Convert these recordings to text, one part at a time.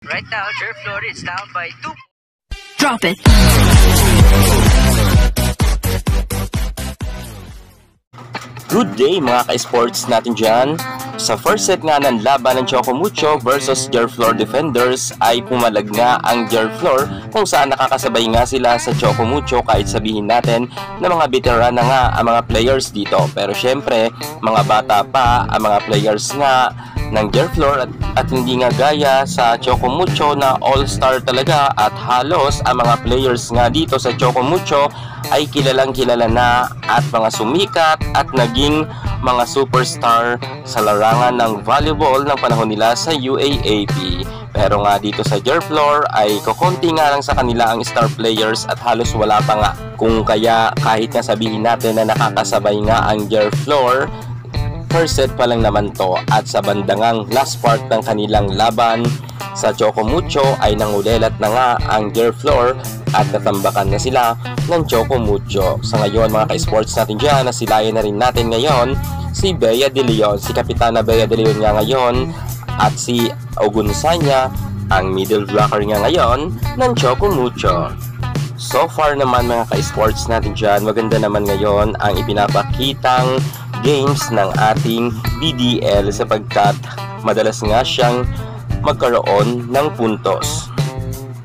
Right now, Jerflor is down by 2. Drop it. Good day mga ka-sports natin dyan. Sa first set nga ng laban ng Chocomucho versus Jerflor Defenders ay pumalag nga ang Jerflor kung saan nakakasabay nga sila sa Chocomucho kahit sabihin natin na mga veteran na nga ang mga players dito. Pero syempre, mga bata pa ang mga players nga ng Jerflor at hindi nga gaya sa Chocomucho na all-star talaga at halos ang mga players nga dito sa Chocomucho ay kilalang kilala na at mga sumikat at naging mga superstar sa larangan ng volleyball ng panahon nila sa UAAP. Pero nga dito sa Jerflor ay kukunti nga lang sa kanila ang star players at halos wala pa nga. Kung kaya kahit na sabihin natin na nakakasabay nga ang Jerflor, first set pa lang naman to at sa bandangang last part ng kanilang laban sa Chocomucho ay nangulelat na nga ang Jerflor at natambakan na sila ng Chocomucho. Sa ngayon mga ka-sports natin dyan, nasilayan na rin natin ngayon si Bea De Leon, si Kapitana Bea De Leon nga ngayon at si Ogunsanya, ang middle blocker nga ngayon ng Chocomucho. So far naman mga ka-sports natin dyan, maganda naman ngayon ang ipinapakitang games ng ating BDL sapagkat madalas nga siyang magkaroon ng puntos.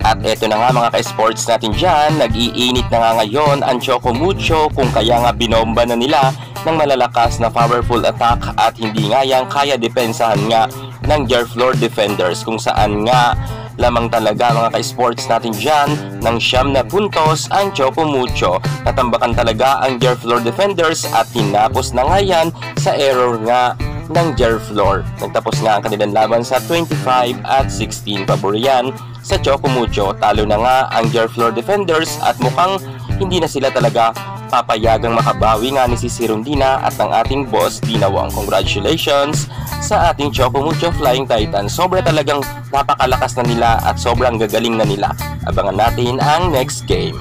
At eto na nga mga ka-sports natin dyan, nag-iinit na nga ngayon ang Chocomucho kung kaya nga binomba na nila ng malalakas na powerful attack at hindi nga yan kaya depensahan nga ng Jerflor Defenders kung saan nga lamang talaga mga ka-sports natin dyan ng 9 na puntos ang Chocomucho. Natambakan talaga ang Jerflor Defenders at tinapos na nga yan sa error nga ng Jerflor. Nagtapos nga ang kanilang laban sa 25-16. Pabor yan sa Chocomucho. Talo na nga ang Jerflor Defenders at mukhang hindi na sila talaga papayagang makabawi nga ni si Sirundina at ng ating boss Dina Wong. Congratulations sa ating Chocomucho Flying Titan. Sobra talagang napakalakas na nila at sobrang gagaling na nila. Abangan natin ang next game.